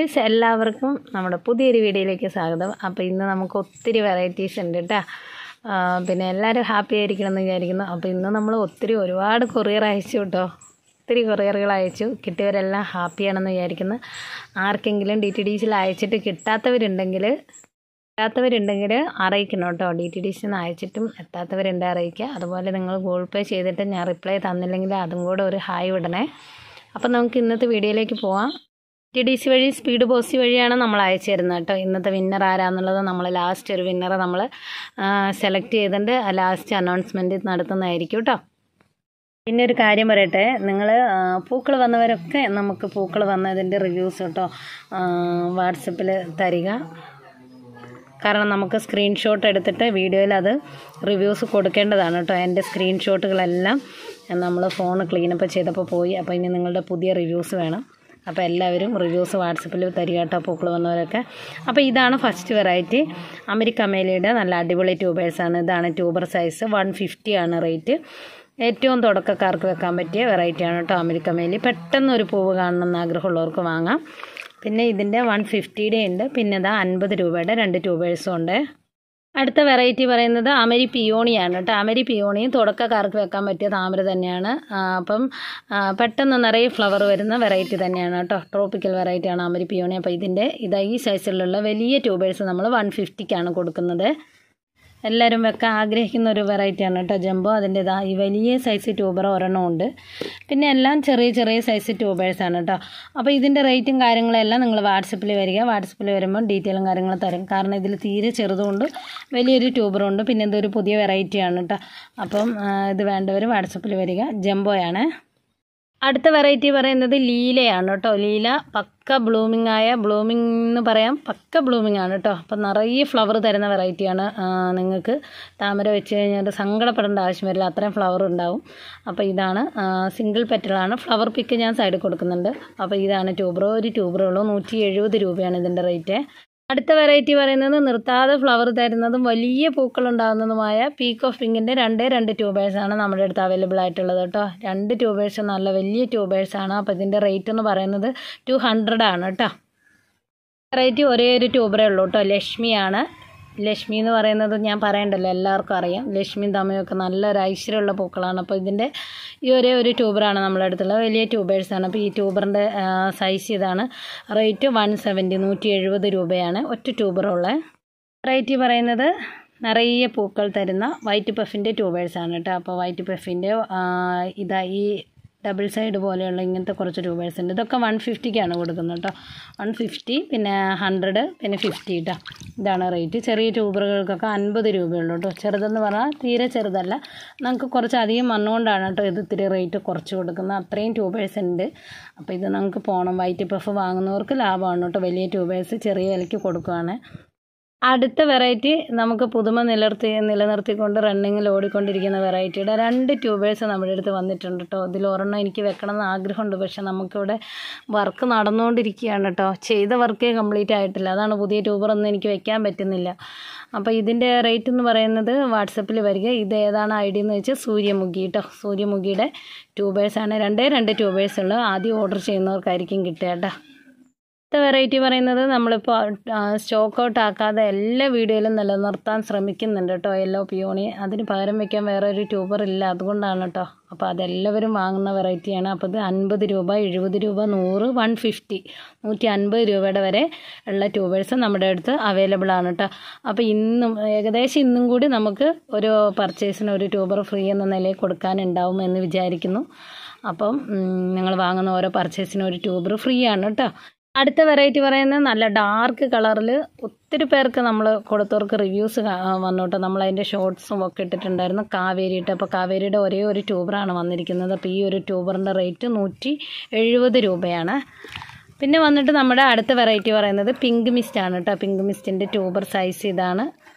Viewers എല്ലാവർക്കും നമ്മുടെ പുതിയൊരു വീഡിയോയിലേക്ക് സ്വാഗതം. അപ്പോൾ ഇന്ന് നമുക്ക് ഒത്തിരി വെറൈറ്റീസ് ഉണ്ട് കേട്ടോ. പിന്നെ എല്ലാവരും ഹാപ്പി ആയിരിക്കണം എന്ന് വിചാരിക്കുന്നു. അപ്പോൾ ഇന്ന് നമ്മൾ ഒരുപാട് കൊറിയർ അയച്ചു കേട്ടോ. ഒത്തിരി കൊറിയറുകൾ അയച്ചു. കിട്ടിയവരെല്ലാം ഹാപ്പിയാണെന്ന് വിചാരിക്കുന്നു. ആർക്കെങ്കിലും DTDCയിൽ അയച്ചിട്ട് കിട്ടാത്തവരുണ്ടെങ്കിൽ അറിയിക്കണം കേട്ടോ. DTDCയിൽ അയച്ചിട്ടും എത്താത്തവരുണ്ട് അറിയിക്കുക. അതുപോലെ നിങ്ങൾ ഗൂഗിൾ പേ ചെയ്തിട്ട് ഞാൻ റിപ്ലൈ തന്നില്ലെങ്കിൽ അതും കൂടെ ഒരു ഹായ് വിടണേ. അപ്പം നമുക്ക് ഇന്നത്തെ വീഡിയോയിലേക്ക് പോവാം. DTDC വഴി സ്പീഡ് പോസ്റ്റ് വഴിയാണ് നമ്മൾ അയച്ചു തരുന്നത് കേട്ടോ. ഇന്നത്തെ വിന്നർ ആരാന്നുള്ളത് നമ്മൾ ലാസ്റ്റ് ഒരു വിന്നറെ നമ്മൾ സെലക്ട് ചെയ്തിട്ട് ലാസ്റ്റ് അനൗൺസ്മെൻറ്റ് നടത്തുന്നതായിരിക്കും കേട്ടോ. പിന്നെ ഒരു കാര്യം പറയട്ടെ, നിങ്ങൾ പൂക്കൾ വന്നവരൊക്കെ നമുക്ക് പൂക്കൾ വന്നതിൻ്റെ റിവ്യൂസ് കേട്ടോ വാട്സപ്പിൽ തരിക. കാരണം നമുക്ക് സ്ക്രീൻഷോട്ട് എടുത്തിട്ട് വീഡിയോയിൽ അത് റിവ്യൂസ് കൊടുക്കേണ്ടതാണ് കേട്ടോ. എൻ്റെ സ്ക്രീൻഷോട്ടുകളെല്ലാം നമ്മൾ ഫോൺ ക്ലീനപ്പ് ചെയ്തപ്പോൾ പോയി. അപ്പോൾ ഇനി നിങ്ങളുടെ പുതിയ റിവ്യൂസ് വേണം. അപ്പോൾ എല്ലാവരും റിവ്യൂസ് വാട്സപ്പിൽ തരിക കേട്ടോ, പൂക്കൾ വന്നവരൊക്കെ. അപ്പോൾ ഇതാണ് ഫസ്റ്റ് വെറൈറ്റി. അമേരിക്കമേലിയുടെ നല്ല അടിപൊളി ട്യൂബേഴ്സാണ്. ഇതാണ് ട്യൂബർ സൈസ്. 150 ആണ് റേറ്റ്. ഏറ്റവും തുടക്കക്കാർക്ക് വെക്കാൻ പറ്റിയ വെറൈറ്റിയാണ് കേട്ടോ അമേരിക്കമേലി. പെട്ടെന്നൊരു പൂവ് കാണണമെന്ന് ആഗ്രഹമുള്ളവർക്ക് വാങ്ങാം. പിന്നെ ഇതിൻ്റെ 150 ഉണ്ട്. പിന്നെ ഇതാ 50 രൂപയുടെ 2 ട്യൂബേഴ്സും ഉണ്ട്. അടുത്ത വെറൈറ്റി പറയുന്നത് അമരി പിയോണിയാണ് കേട്ടോ. അമരി പിയോണിയും തുടക്കക്കാർക്ക് വെക്കാൻ പറ്റിയ താമര തന്നെയാണ്. അപ്പം പെട്ടെന്ന് നിറയെ ഫ്ലവർ വരുന്ന വെറൈറ്റി തന്നെയാണ് കേട്ടോ. ട്രോപ്പിക്കൽ വെറൈറ്റിയാണ് അമരി പിയോണി. അപ്പോൾ ഇതിൻ്റെ ഈ സൈസിലുള്ള വലിയ ട്യൂബേഴ്സ് നമ്മൾ 150ക്കാണ് കൊടുക്കുന്നത്. എല്ലാവരും വെക്കാൻ ആഗ്രഹിക്കുന്ന ഒരു വെറൈറ്റിയാണ് കേട്ടോ ജംബോ. അതിൻ്റെ ഈ വലിയ സൈസ് ട്യൂബർ ഒരെണ്ണം ഉണ്ട്. പിന്നെ എല്ലാം ചെറിയ ചെറിയ സൈസ് ട്യൂബേഴ്സാണ് കേട്ടോ. അപ്പോൾ ഇതിൻ്റെ റേറ്റും കാര്യങ്ങളെല്ലാം നിങ്ങൾ വാട്സപ്പിൽ വരിക. വാട്സപ്പിൽ വരുമ്പോൾ ഡീറ്റെയിലും കാര്യങ്ങളും തരും. കാരണം ഇതിൽ തീരെ ചെറുതുകൊണ്ട് വലിയൊരു ട്യൂബറുണ്ട്. പിന്നെ ഇതൊരു പുതിയ വെറൈറ്റിയാണ് കേട്ടോ. അപ്പം ഇത് വേണ്ടവർ വാട്സപ്പിൽ വരിക. ജംബോയാണ്. അടുത്ത വെറൈറ്റി പറയുന്നത് ലീലയാണ് കേട്ടോ. ലീല പക്ക ബ്ലൂമിംഗ് എന്ന് പറയാം, പക്ക ബ്ലൂമിംഗ് ആണ് കേട്ടോ. അപ്പം നിറയെ ഫ്ലവർ തരുന്ന വെറൈറ്റിയാണ്. നിങ്ങൾക്ക് താമര വെച്ച് കഴിഞ്ഞാൽ സങ്കടപ്പെടേണ്ട ആവശ്യം വരില്ല, അത്രയും ഫ്ലവർ ഉണ്ടാവും. അപ്പോൾ ഇതാണ് സിംഗിൾ പെറ്റലാണ്. ഫ്ലവർ പിക്ക് ഞാൻ സൈഡിൽ കൊടുക്കുന്നുണ്ട്. അപ്പോൾ ഇതാണ് ട്യൂബർ. ഒരു ട്യൂബറുള്ളൂ. 170 രൂപയാണ് ഇതിൻ്റെ റേറ്റ്. അടുത്ത വെറൈറ്റി പറയുന്നത് നിർത്താതെ ഫ്ലവർ തരുന്നതും വലിയ പൂക്കൾ ഉണ്ടാകുന്നതുമായ പീക്ക് ഓഫ് പിങ്കിൻ്റെ 2 ട്യൂബേഴ്സാണ് നമ്മുടെ അടുത്ത് അവൈലബിൾ ആയിട്ടുള്ളത് കേട്ടോ. 2 ട്യൂബേഴ്സ് നല്ല വലിയ ട്യൂബേഴ്സാണ്. അപ്പോൾ ഇതിൻ്റെ റേറ്റ് എന്ന് പറയുന്നത് 200 ആണ് കേട്ടോ. വെറൈറ്റി ഒരേ ഒരു ട്യൂബറേ ഉള്ളൂ കേട്ടോ. ലക്ഷ്മിയാണ്. ലക്ഷ്മി എന്ന് പറയുന്നത് ഞാൻ പറയണ്ടല്ലോ, എല്ലാവർക്കും അറിയാം. ലക്ഷ്മിയും തമയൊക്കെ നല്ലൊരു ഐശ്വര്യമുള്ള പൂക്കളാണ്. അപ്പോൾ ഇതിൻ്റെ ഒരേ ഒരു ട്യൂബറാണ് നമ്മുടെ അടുത്തുള്ളത്. വലിയ ട്യൂബേഴ്സാണ്. അപ്പോൾ ഈ ട്യൂബറിൻ്റെ സൈസ് ഇതാണ്. റേറ്റ് 170 രൂപയാണ് ഒറ്റ ട്യൂബറുള്ള. വെറൈറ്റി പറയുന്നത് നിറയെ പൂക്കൾ തരുന്ന വൈറ്റ് പഫിൻ്റെ ട്യൂബേഴ്സാണ് കേട്ടോ. അപ്പോൾ വൈറ്റ് പഫിൻ്റെ ഈ ഡബിൾ സൈഡ് പോലെയുള്ള ഇങ്ങനത്തെ കുറച്ച് ട്യൂബേഴ്സ് ഉണ്ട്. ഇതൊക്കെ 150ക്കാണ് കൊടുക്കുന്നത് കേട്ടോ. 150, പിന്നെ 100, പിന്നെ 50 കേട്ടോ. ഇതാണ് റേറ്റ്. ചെറിയ ട്യൂബറുകൾക്കൊക്കെ 50 രൂപയുള്ളൂ കേട്ടോ. ചെറുതെന്ന് പറഞ്ഞാൽ തീരെ ചെറുതല്ല. നമുക്ക് കുറച്ച് അധികം വന്നുകൊണ്ടാണ് കേട്ടോ ഇത് ഇത്തിരി റേറ്റ് കുറച്ച് കൊടുക്കുന്നത്. അത്രയും ട്യൂബേഴ്സ് ഉണ്ട്. അപ്പോൾ ഇത് നമുക്ക് പോകണം. വൈറ്റ് പഫ് വാങ്ങുന്നവർക്ക് ലാഭമാണ് കേട്ടോ. വലിയ ട്യൂബേഴ്സ് ചെറിയ വിലയ്ക്ക് കൊടുക്കുകയാണ്. അടുത്ത വെറൈറ്റി നമുക്ക് പുതുമ നിലനിർത്തിക്കൊണ്ട് റണ്ണിങ്ങിൽ ഓടിക്കൊണ്ടിരിക്കുന്ന വെറൈറ്റിയുടെ 2 ട്യൂബേഴ്സ് നമ്മുടെ അടുത്ത് വന്നിട്ടുണ്ട് കേട്ടോ. ഇതിലൊരെണ്ണം എനിക്ക് വെക്കണമെന്ന് ആഗ്രഹമുണ്ട്. പക്ഷേ നമുക്കിവിടെ വർക്ക് നടന്നുകൊണ്ടിരിക്കുകയാണ് കേട്ടോ. ചെയ്ത വർക്കേ കംപ്ലീറ്റ് ആയിട്ടില്ല. അതാണ് പുതിയ ട്യൂബറൊന്നും എനിക്ക് വെക്കാൻ പറ്റുന്നില്ല. അപ്പോൾ ഇതിൻ്റെ റേറ്റ് എന്ന് പറയുന്നത് വാട്സപ്പിൽ വരിക. ഇത് ഏതാണ് ID എന്ന് വെച്ചാൽ സൂര്യമുഖി കേട്ടോ. സൂര്യമുഖിയുടെ ട്യൂബേഴ്സാണ്. 2 ട്യൂബേഴ്സ് ഉള്ളൂ. ആദ്യം ഓർഡർ ചെയ്യുന്നവർക്കായിരിക്കും കിട്ടുക കേട്ടോ. അടുത്ത വെറൈറ്റി പറയുന്നത് നമ്മളിപ്പോൾ സ്റ്റോക്ക് ഔട്ട് ആക്കാതെ എല്ലാ വീഡിയോയിലും നിലനിർത്താൻ ശ്രമിക്കുന്നുണ്ട് കേട്ടോ. Yellow peony. അതിന് പകരം വയ്ക്കാൻ വേറെ ഒരു ട്യൂബർ ഇല്ല, അതുകൊണ്ടാണ് കേട്ടോ. അപ്പോൾ അതെല്ലാവരും വാങ്ങുന്ന വെറൈറ്റിയാണ്. അപ്പോൾ ഇത് 50 രൂപ, 70 രൂപ, 100, 150, 150 രൂപയുടെ വരെ ഉള്ള ട്യൂബേഴ്സ് നമ്മുടെ അടുത്ത് അവൈലബിൾ ആണ് കേട്ടോ. അപ്പോൾ ഏകദേശം ഇന്നും കൂടി നമുക്ക് ഒരു പർച്ചേസിന് ഒരു ട്യൂബർ ഫ്രീ എന്ന നിലയിൽ കൊടുക്കാനുണ്ടാവും എന്ന് വിചാരിക്കുന്നു. അപ്പം നിങ്ങൾ വാങ്ങുന്ന ഓരോ പർച്ചേസിനും ഒരു ട്യൂബർ ഫ്രീ ആണ് കേട്ടോ. അടുത്ത വെറൈറ്റി പറയുന്നത് നല്ല ഡാർക്ക് കളറിൽ ഒത്തിരി പേർക്ക് നമ്മൾ കൊടുത്തവർക്ക് റിവ്യൂസ് വന്നു കേട്ടോ. നമ്മളതിൻ്റെ ഷോർട്ട്സും ഒക്കെ ഇട്ടിട്ടുണ്ടായിരുന്നു. കാവേരിയിട്ട്. അപ്പോൾ കാവേരിയുടെ ഒരേ ഒരു ട്യൂബറാണ് വന്നിരിക്കുന്നത്. അപ്പോൾ ഈ ഒരു ട്യൂബറിൻ്റെ റേറ്റ് 170 രൂപയാണ്. പിന്നെ വന്നിട്ട് നമ്മുടെ അടുത്ത വെറൈറ്റി പറയുന്നത് പിങ്ക് മിസ്റ്റ് ആണ് കേട്ടോ. പിങ്ക് മിസ്റ്റിൻ്റെ ട്യൂബർ സൈസ് ഇതാണ്.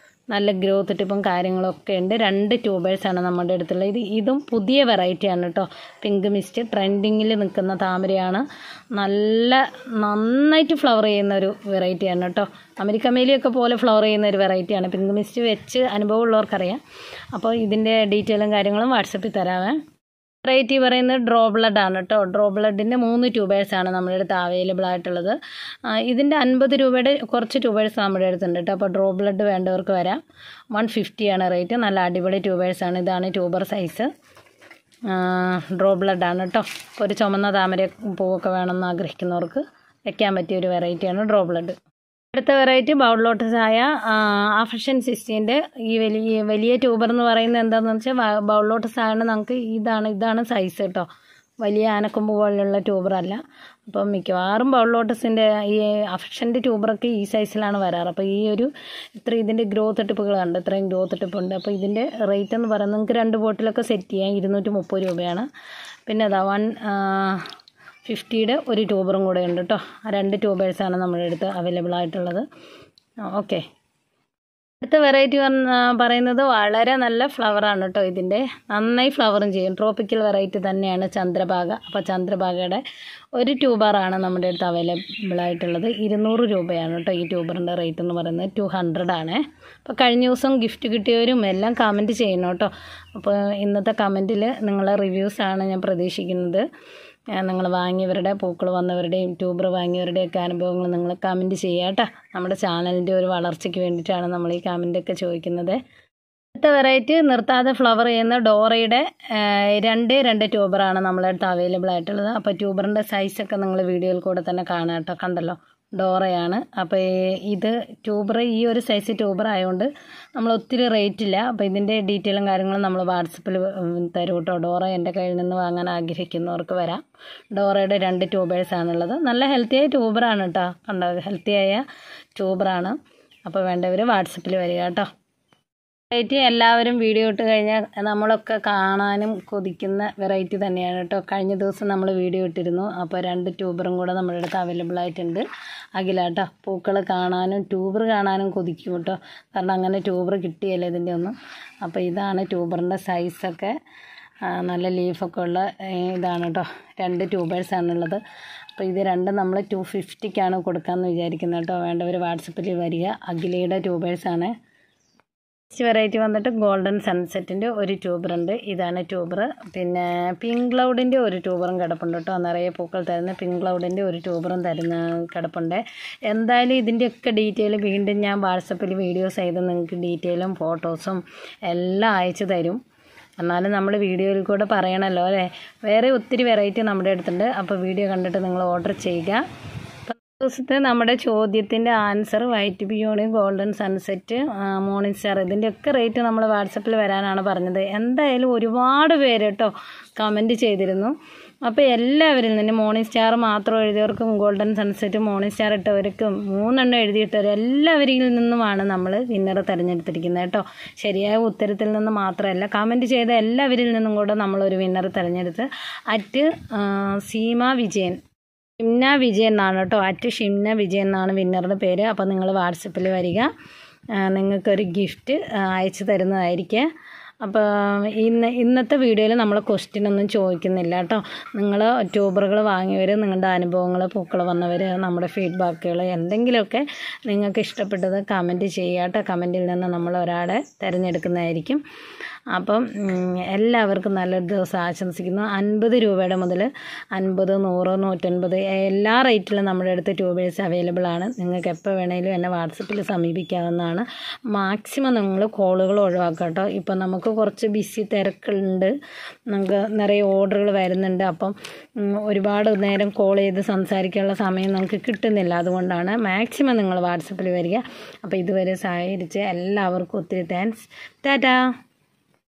നല്ല ഗ്രോത്ത് ടിപ്പും കാര്യങ്ങളൊക്കെ ഉണ്ട്. 2 ട്യൂബേഴ്സാണ് നമ്മുടെ അടുത്തുള്ളത്. ഇതും പുതിയ വെറൈറ്റിയാണ് കേട്ടോ. പിങ്ക് മിസ്റ്റ് ട്രെൻഡിങ്ങിൽ നിൽക്കുന്ന താമരയാണ്. നന്നായിട്ട് ഫ്ലവർ ചെയ്യുന്ന ഒരു വെറൈറ്റിയാണ് കേട്ടോ. അമേരിക്കമേലിയൊക്കെ പോലെ ഫ്ലവർ ചെയ്യുന്ന ഒരു വെറൈറ്റിയാണ്. പിങ്ക് മിസ്റ്റ് വെച്ച് അനുഭവമുള്ളവർക്കറിയാം. അപ്പോൾ ഇതിൻ്റെ ഡീറ്റെയിലും കാര്യങ്ങളും വാട്സപ്പിൽ തരാമേ. വെറൈറ്റി പറയുന്നത് ഡ്രോ ബ്ലഡ് ആണ് കേട്ടോ. ഡ്രോ ബ്ലഡിൻ്റെ 3 ട്യൂബേഴ്സാണ് നമ്മുടെ അടുത്ത് അവൈലബിൾ ആയിട്ടുള്ളത്. ഇതിൻ്റെ 50 രൂപയുടെ കുറച്ച് ട്യൂബേഴ്സ് നമ്മുടെ അടുത്തുണ്ട് കേട്ടോ. അപ്പോൾ ഡ്രോ ബ്ലഡ് വേണ്ടവർക്ക് വരാം. 150 ആണ് റേറ്റ്. നല്ല അടിപൊളി ട്യൂബേഴ്സാണ്. ഇതാണ് ട്യൂബർ സൈസ്. ഡ്രോ ബ്ലഡാണ് കേട്ടോ. ഒരു ചുമന്ന താമര പൂവൊക്കെ വേണമെന്ന് ആഗ്രഹിക്കുന്നവർക്ക് വയ്ക്കാൻ പറ്റിയ ഒരു വെറൈറ്റിയാണ് ഡ്രോ ബ്ലഡ്. അടുത്ത വെറൈറ്റി ബൗൾ ലോട്ടസ് ആയ ആഫഷൻ സിസ്റ്റീൻ്റെ ഈ വലിയ ട്യൂബർ എന്ന് പറയുന്നത് എന്താണെന്ന് വെച്ചാൽ ബൗൾ ലോട്ടസ് ആണ്. നമുക്ക് ഇതാണ് സൈസ് കേട്ടോ. വലിയ ആനക്കൊമ്പ് പോലുള്ള ട്യൂബറല്ല. അപ്പം മിക്കവാറും ബൗൾ ലോട്ടസിൻ്റെ ഈ അഫക്ഷൻ്റെ ട്യൂബറൊക്കെ ഈ സൈസിലാണ് വരാറ്. അപ്പോൾ ഈ ഒരു ഇതിൻ്റെ ഗ്രോത്ത് ടിപ്പുകൾ കണ്ട് ഇത്രയും ഗ്രോത്ത് ടിപ്പുണ്ട്. അപ്പോൾ ഇതിൻ്റെ റേറ്റ് എന്ന് പറയുന്നത് നിങ്ങൾക്ക് 2 ബോട്ടിലൊക്കെ സെറ്റ് ചെയ്യാം. 230 രൂപയാണ്. പിന്നെ അതാ 150യുടെ ഒരു ട്യൂബറും കൂടെ ഉണ്ട് കേട്ടോ. 2 ട്യൂബേഴ്സാണ് നമ്മുടെ അടുത്ത് അവൈലബിൾ ആയിട്ടുള്ളത്. ഓക്കെ. അടുത്ത വെറൈറ്റി പറയുന്നത് വളരെ നല്ല ഫ്ലവറാണ് കേട്ടോ. ഇതിൻ്റെ നന്നായി ഫ്ലവറും ചെയ്യും. ട്രോപ്പിക്കൽ വെറൈറ്റി തന്നെയാണ് ചന്ദ്രഭാഗ. അപ്പോൾ ചന്ദ്രഭാഗയുടെ ഒരു ട്യൂബറാണ് നമ്മുടെ അടുത്ത് അവൈലബിൾ ആയിട്ടുള്ളത്. 200 രൂപയാണ് കേട്ടോ. ഈ ട്യൂബറിൻ്റെ റേറ്റ് എന്ന് പറയുന്നത് 200 ആണ്. അപ്പോൾ കഴിഞ്ഞ ദിവസം ഗിഫ്റ്റ് കിട്ടിയവരും എല്ലാം കമൻറ്റ് ചെയ്യണം കേട്ടോ. അപ്പോൾ ഇന്നത്തെ കമൻറ്റിൽ നിങ്ങളെ റിവ്യൂസാണ് ഞാൻ പ്രതീക്ഷിക്കുന്നത്. നിങ്ങൾ വാങ്ങിയവരുടെ പൂക്കൾ വന്നവരുടെയും ട്യൂബർ വാങ്ങിയവരുടെയൊക്കെ അനുഭവങ്ങൾ നിങ്ങൾ കമൻറ്റ് ചെയ്യുക കേട്ടോ. നമ്മുടെ ചാനലിൻ്റെ ഒരു വളർച്ചയ്ക്ക് വേണ്ടിയിട്ടാണ് നമ്മൾ ഈ കമൻറ്റൊക്കെ ചോദിക്കുന്നത്. അടുത്ത വെറൈറ്റി നിർത്താതെ ഫ്ലവർ ചെയ്യുന്ന ഡോറയുടെ 2 ട്യൂബറാണ് നമ്മളെ അടുത്ത് അവൈലബിൾ ആയിട്ടുള്ളത്. അപ്പോൾ ട്യൂബറിൻ്റെ സൈസൊക്കെ നിങ്ങൾ വീഡിയോയിൽ കൂടെ തന്നെ കാണാം കേട്ടോ. കണ്ടല്ലോ, ഡോറയാണ്. അപ്പോൾ ഇത് ട്യൂബർ ഈ ഒരു സൈസ് ട്യൂബർ ആയതുകൊണ്ട് നമ്മൾ ഒത്തിരി റേറ്റ് ഇല്ല. അപ്പോൾ ഇതിൻ്റെ ഡീറ്റെയിലും കാര്യങ്ങളും നമ്മൾ വാട്സപ്പിൽ തരും കേട്ടോ. ഡോറ എൻ്റെ കയ്യിൽ നിന്ന് വാങ്ങാൻ ആഗ്രഹിക്കുന്നവർക്ക് വരാം. ഡോറയുടെ 2 ട്യൂബേഴ്സാണുള്ളത്. നല്ല ഹെൽത്തിയായ ട്യൂബറാണ് കേട്ടോ. കണ്ടോ, ഹെൽത്തിയായ ട്യൂബറാണ്. അപ്പോൾ വേണ്ടവർ വാട്സപ്പിൽ വരിക കേട്ടോ. വെറൈറ്റി എല്ലാവരും വീഡിയോ ഇട്ട് കഴിഞ്ഞാൽ നമ്മളൊക്കെ കാണാനും കൊതിക്കുന്ന വെറൈറ്റി തന്നെയാണ് കേട്ടോ. കഴിഞ്ഞ ദിവസം നമ്മൾ വീഡിയോ ഇട്ടിരുന്നു. അപ്പോൾ 2 ട്യൂബറും കൂടെ നമ്മുടെ അടുത്ത് അവൈലബിൾ ആയിട്ടുണ്ട്. അഖില കേട്ടോ. പൂക്കൾ കാണാനും ട്യൂബർ കാണാനും കൊതിക്കും കേട്ടോ. കാരണം അങ്ങനെ ട്യൂബർ കിട്ടിയല്ലേ ഇതിൻ്റെ ഒന്നും. അപ്പോൾ ഇതാണ് ട്യൂബറിൻ്റെ സൈസൊക്കെ. നല്ല ലീഫൊക്കെ ഉള്ള ഇതാണ് കേട്ടോ. 2 ട്യൂബേഴ്സാണുള്ളത്. അപ്പോൾ ഇത് 2 നമ്മൾ 250ക്കാണ് കൊടുക്കാമെന്ന് വിചാരിക്കുന്നത് കേട്ടോ. വേണ്ടവർ വാട്സപ്പിൽ വരിക. അഖിലയുടെ ട്യൂബേഴ്സാണ്. വെറൈറ്റി വന്നിട്ട് ഗോൾഡൻ സൺസെറ്റിൻ്റെ ഒരു ട്യൂബറുണ്ട്. ഇതാണ് ട്യൂബർ. പിന്നെ പിങ്ക് ക്ലൗഡിൻ്റെ ഒരു ട്യൂബറും കിടപ്പുണ്ട് കേട്ടോ. നിറയെ പൂക്കൾ തരുന്ന പിങ്ക് ക്ലൗഡിൻ്റെ ഒരു ട്യൂബറും കിടപ്പുണ്ട്. എന്തായാലും ഇതിൻ്റെയൊക്കെ ഡീറ്റെയിൽ വീണ്ടും ഞാൻ വാട്സപ്പിൽ വീഡിയോസ് ചെയ്ത് നിങ്ങൾക്ക് ഡീറ്റെയിലും ഫോട്ടോസും എല്ലാം അയച്ചു തരും. എന്നാലും നമ്മൾ വീഡിയോയിൽ കൂടെ പറയണമല്ലോ അല്ലേ. വേറെ ഒത്തിരി വെറൈറ്റി നമ്മുടെ അടുത്തുണ്ട്. അപ്പോൾ വീഡിയോ കണ്ടിട്ട് നിങ്ങൾ ഓർഡർ ചെയ്യുക. ദിവസത്തെ നമ്മുടെ ചോദ്യത്തിൻ്റെ answer white peony, golden sunset, morning star ഇതിൻ്റെയൊക്കെ റേറ്റ് നമ്മൾ വാട്സപ്പിൽ വരാനാണ് പറഞ്ഞത്. എന്തായാലും ഒരുപാട് പേര് കേട്ടോ കമൻറ്റ് ചെയ്തിരുന്നു. അപ്പോൾ എല്ലാവരിൽ നിന്നും മോർണിംഗ് സ്റ്റാർ മാത്രം എഴുതിയവർക്കും ഗോൾഡൻ സൺസെറ്റ് മോർണിംഗ് സ്റ്റാർ ഇട്ടവർക്കും 3 എണ്ണം എഴുതിയിട്ടവർ എല്ലാവരിൽ നിന്നുമാണ് നമ്മൾ വിന്നർ തിരഞ്ഞെടുത്തിരിക്കുന്നത് കേട്ടോ. ശരിയായ ഉത്തരത്തിൽ നിന്ന് മാത്രമല്ല, കമൻറ്റ് ചെയ്ത എല്ലാവരിൽ നിന്നും കൂടെ നമ്മളൊരു വിന്നർ തിരഞ്ഞെടുത്ത് ഷിംന വിജയൻ എന്നാണ് കേട്ടോ. ഷിംന വിജയൻ എന്നാണ് വിന്നറുടെ പേര്. അപ്പോൾ നിങ്ങൾ വാട്സപ്പിൽ വരിക. നിങ്ങൾക്കൊരു ഗിഫ്റ്റ് അയച്ചു തരുന്നതായിരിക്കും. അപ്പോൾ ഇന്നത്തെ വീഡിയോയിൽ നമ്മൾ ക്വസ്റ്റ്യനൊന്നും ചോദിക്കുന്നില്ല കേട്ടോ. നിങ്ങൾ ട്യൂബറുകൾ വാങ്ങിയവർ, നിങ്ങളുടെ അനുഭവങ്ങൾ, പൂക്കൾ വന്നവർ, നമ്മുടെ ഫീഡ്ബാക്കുകൾ എന്തെങ്കിലുമൊക്കെ നിങ്ങൾക്ക് ഇഷ്ടപ്പെട്ടത് കമൻറ്റ് ചെയ്യുക കേട്ടോ. കമൻറ്റിൽ നിന്ന് നമ്മൾ ഒരാളെ തിരഞ്ഞെടുക്കുന്നതായിരിക്കും. അപ്പം എല്ലാവർക്കും നല്ലൊരു ദിവസം ആശംസിക്കുന്നു. 50 രൂപയുടെ മുതൽ 50, 100, 150 എല്ലാ റേറ്റിലും നമ്മുടെ അടുത്ത് ട്യൂബേഴ്സ് അവൈലബിൾ ആണ്. നിങ്ങൾക്ക് എപ്പോൾ വേണമെങ്കിലും എന്നെ വാട്സപ്പിൽ സമീപിക്കാവുന്നതാണ്. മാക്സിമം നിങ്ങൾ കോളുകൾ ഒഴിവാക്കുക കേട്ടോ. ഇപ്പം നമുക്ക് കുറച്ച് ബിസി തിരക്കുണ്ട്. നമുക്ക് നിറയെ ഓർഡറുകൾ വരുന്നുണ്ട്. അപ്പം ഒരുപാട് നേരം കോൾ ചെയ്ത് സംസാരിക്കാനുള്ള സമയം നമുക്ക് കിട്ടുന്നില്ല. അതുകൊണ്ടാണ് മാക്സിമം നിങ്ങൾ വാട്സപ്പിൽ വരിക. അപ്പോൾ ഇതുവരെ സഹകരിച്ച് എല്ലാവർക്കും ഒത്തിരി താങ്ക്സ്. ടാറ്റാ.